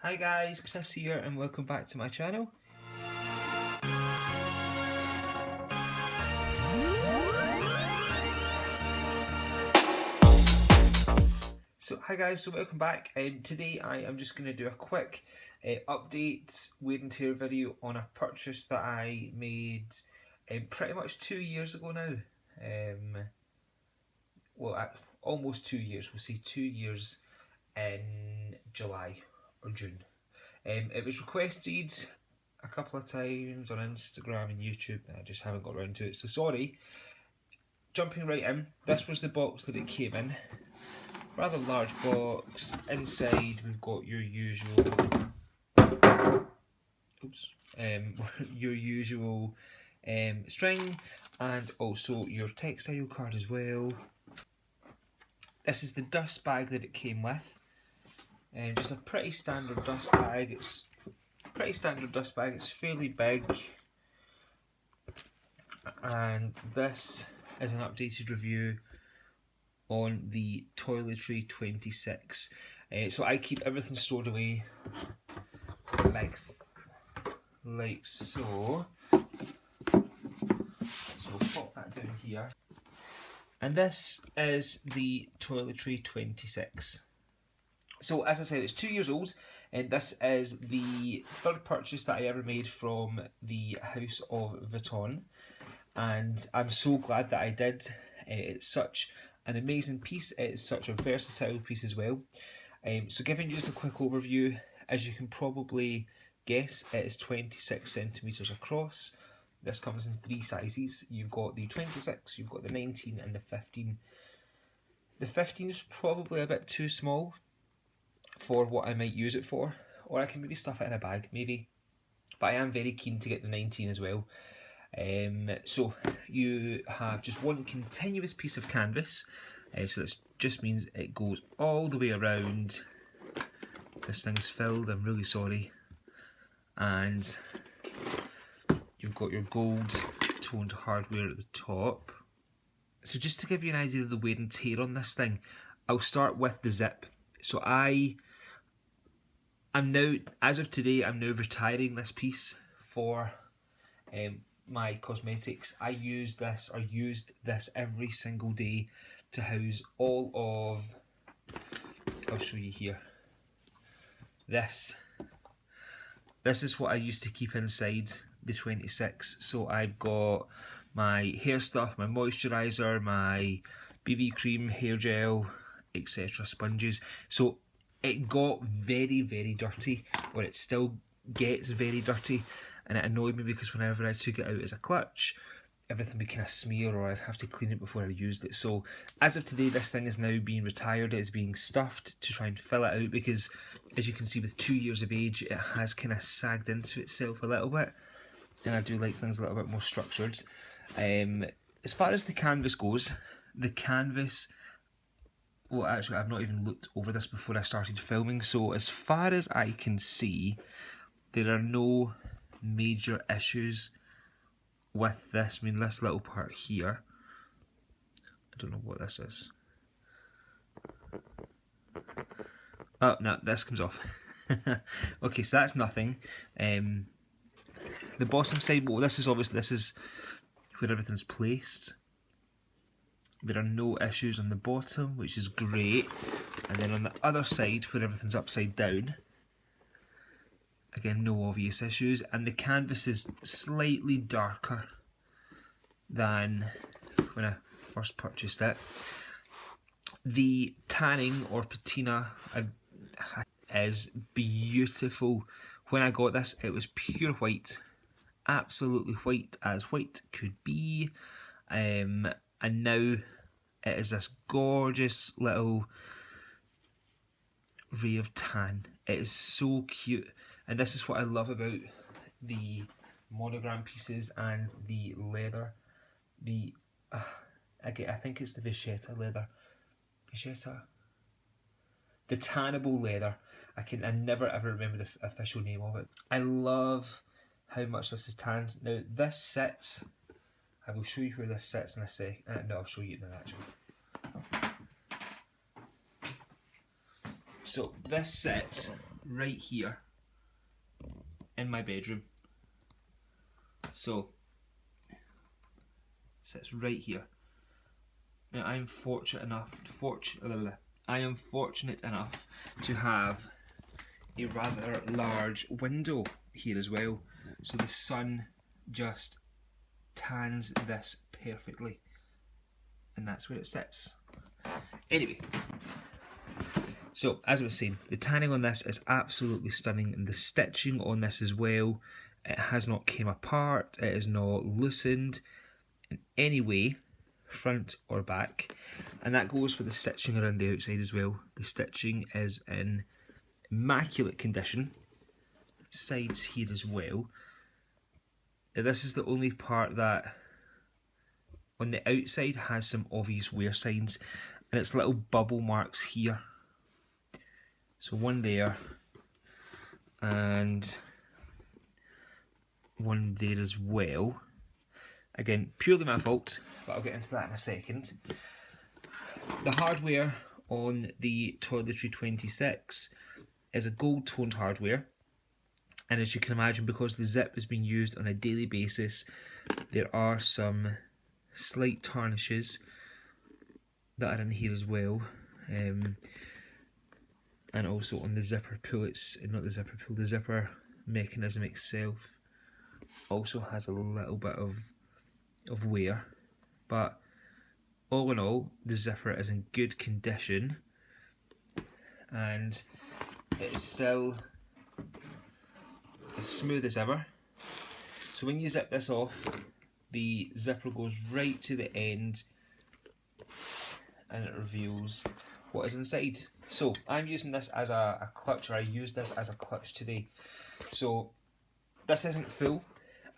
Hi guys, Chris here and welcome back to my channel. Hi guys, welcome back. Today I am just going to do a quick update, wear and tear video on a purchase that I made pretty much 2 years ago now. Almost 2 years, we'll say 2 years in July or June. It was requested a couple of times on Instagram and YouTube and I just haven't got around to it, so sorry. Jumping right in, this was the box that it came in. Rather large box. Inside we've got your usual string and also your textile card as well. This is the dust bag that it came with. Just a pretty standard dust bag. It's fairly big. And this is an updated review on the Toiletry 26. So I keep everything stored away like so. So we'll pop that down here. And this is the Toiletry 26. So as I said, it's 2 years old, and this is the third purchase that I ever made from the House of Vuitton, and I'm so glad that I did. It's such an amazing piece. It's such a versatile piece as well. So giving you just a quick overview, as you can probably guess, it is 26 centimeters across. This comes in 3 sizes. You've got the 26, you've got the 19 and the 15. The 15 is probably a bit too small for what I might use it for, or I can maybe stuff it in a bag, maybe. But I am very keen to get the 19 as well. So you have just one continuous piece of canvas, so that just means it goes all the way around. This thing's filled, I'm really sorry. And you've got your gold toned hardware at the top. So just to give you an idea of the wear and tear on this thing, I'll start with the zip. So I'm now, as of today, I'm now retiring this piece for my cosmetics. I used this every single day to house all of, I'll show you here. This is what I used to keep inside the 26. So I've got my hair stuff, my moisturiser, my BB cream, hair gel, etc., sponges. So it got very, very dirty, or it still gets very dirty, and it annoyed me because whenever I took it out as a clutch, everything would kind of smear, or I'd have to clean it before I used it. So as of today, this thing is now being retired. It's being stuffed to try and fill it out because, as you can see, with 2 years of age, it has kind of sagged into itself a little bit, and I do like things a little bit more structured. As far as the canvas goes, the canvas, well, actually, I've not even looked over this before I started filming, so as far as I can see, there are no major issues with this. I mean, this little part here, I don't know what this is. Oh, no, this comes off. Okay, so that's nothing. The bottom side, well, this is where everything's placed. There are no issues on the bottom, which is great. And then on the other side, where everything's upside down, again, no obvious issues. And the canvas is slightly darker than when I first purchased it. The tanning or patina is beautiful. When I got this, it was pure white. Absolutely white as white could be. And now it is this gorgeous little ray of tan. It is so cute, and this is what I love about the monogram pieces and the leather. Again, I think it's the Vachetta leather. The tannable leather. I never ever remember the official name of it. I love how much this is tanned. Now this sits, I will show you where this sits in a sec. No, I'll show you it now actually. So this sits right here in my bedroom. So it's right here. Now I am fortunate enough to have a rather large window here as well, so the sun just tans this perfectly, and that's where it sits. Anyway, so as I was saying, the tanning on this is absolutely stunning, and the stitching on this as well, it has not came apart, it is not loosened in any way, front or back, and that goes for the stitching around the outside as well. The stitching is in immaculate condition, sides here as well. Now, this is the only part that on the outside has some obvious wear signs, and it's little bubble marks here. So one there and one there as well. Again, purely my fault, but I'll get into that in a second. The hardware on the Toiletry 26 is a gold toned hardware, and as you can imagine, because the zip is being used on a daily basis, there are some slight tarnishes that are in here as well, and also on the zipper pull. It's not the zipper pull, the zipper mechanism itself also has a little bit of wear, but all in all, the zipper is in good condition, and it's still as smooth as ever. So when you zip this off, the zipper goes right to the end and it reveals what is inside. So I'm using this as a clutch, or I used this as a clutch today. So this isn't full,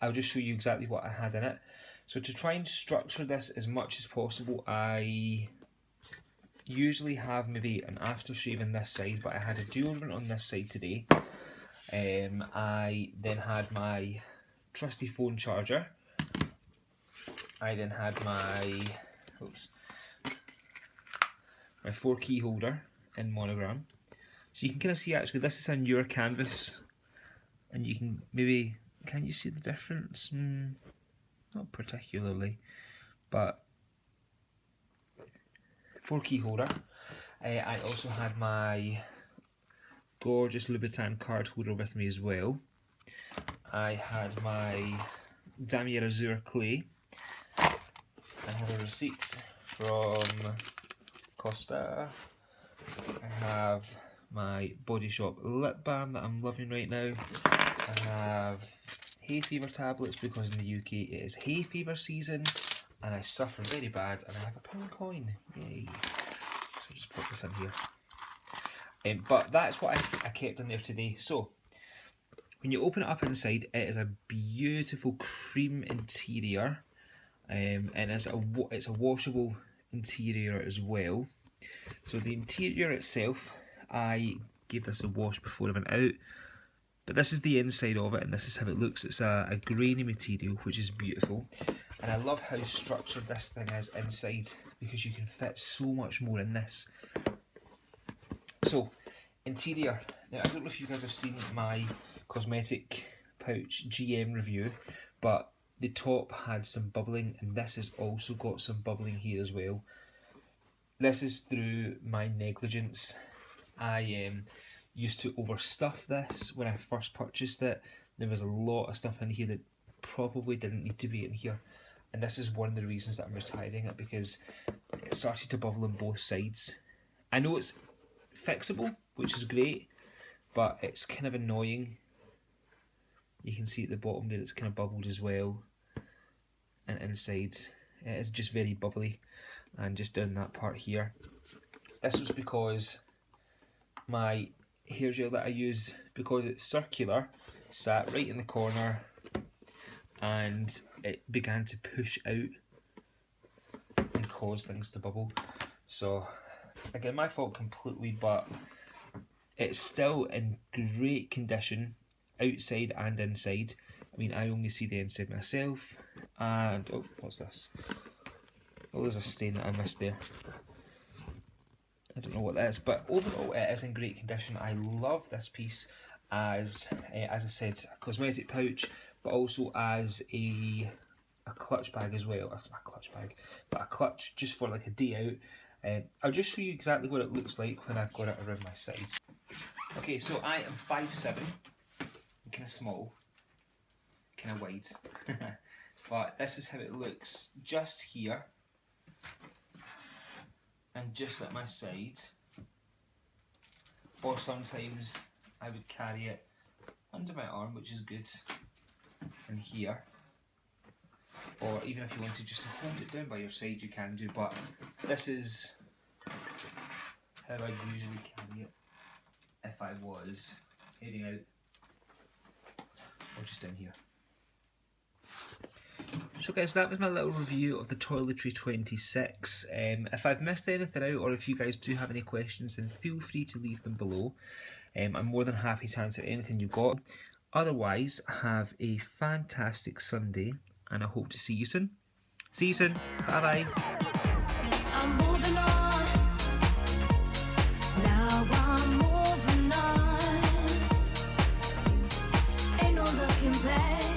I'll just show you exactly what I had in it. So to try and structure this as much as possible, I usually have maybe an aftershave on this side, but I had a deodorant on this side today. I then had my trusty phone charger. I then had my 4-key holder in monogram. So you can kind of see, actually this is a newer canvas, and you can maybe, can you see the difference? Not particularly, but 4-key holder. I also had my gorgeous Louis Vuitton card holder with me as well. I had my Damier Azur clay. I have a receipt from Costa. I have my Body Shop lip balm that I'm loving right now. I have hay fever tablets, because in the UK it is hay fever season and I suffer very bad, and I have a £1 coin. Yay. So just put this in here. But that's what I kept in there today. So when you open it up inside, it is a beautiful cream interior, and it's a washable interior as well. So the interior itself, I gave this a wash before I went out, but this is the inside of it, and this is how it looks. It's a grainy material, which is beautiful, and I love how structured this thing is inside, because you can fit so much more in this. So interior, now I don't know if you guys have seen my cosmetic pouch GM review, but the top had some bubbling, and this has also got some bubbling here as well. This is through my negligence. I used to overstuff this when I first purchased it. There was a lot of stuff in here that probably didn't need to be in here, and this is one of the reasons that I'm retiring it, because it started to bubble on both sides. I know it's fixable, which is great, but it's kind of annoying. You can see at the bottom there it's kind of bubbled as well, and inside it is just very bubbly, and just down that part here. This was because my hair gel that I use, because it's circular, sat right in the corner and it began to push out and cause things to bubble. So again, my fault completely, but it's still in great condition outside and inside. I mean, I only see the inside myself, and oh, what's this? Oh, there's a stain that I missed there. I don't know what that is, but overall it is in great condition. I love this piece as I said, a cosmetic pouch, but also as a clutch bag as well. Not a clutch bag, but a clutch just for like a day out. I'll just show you exactly what it looks like when I've got it around my sides. Okay, so I am 5'7", kind of small, kind of wide, but this is how it looks just here and just at my sides. Or sometimes I would carry it under my arm, which is good, and here. Or even if you wanted just to hold it down by your side, you can do, but this is how I usually carry it if I was heading out, or just down here. So guys, that was my little review of the Toiletry 26. If I've missed anything out, or if you guys do have any questions, then feel free to leave them below. I'm more than happy to answer anything you've got. Otherwise, have a fantastic Sunday, and I hope to see you soon. See you soon. Bye bye. I'm moving on. Now I'm moving on. Ain't no looking back.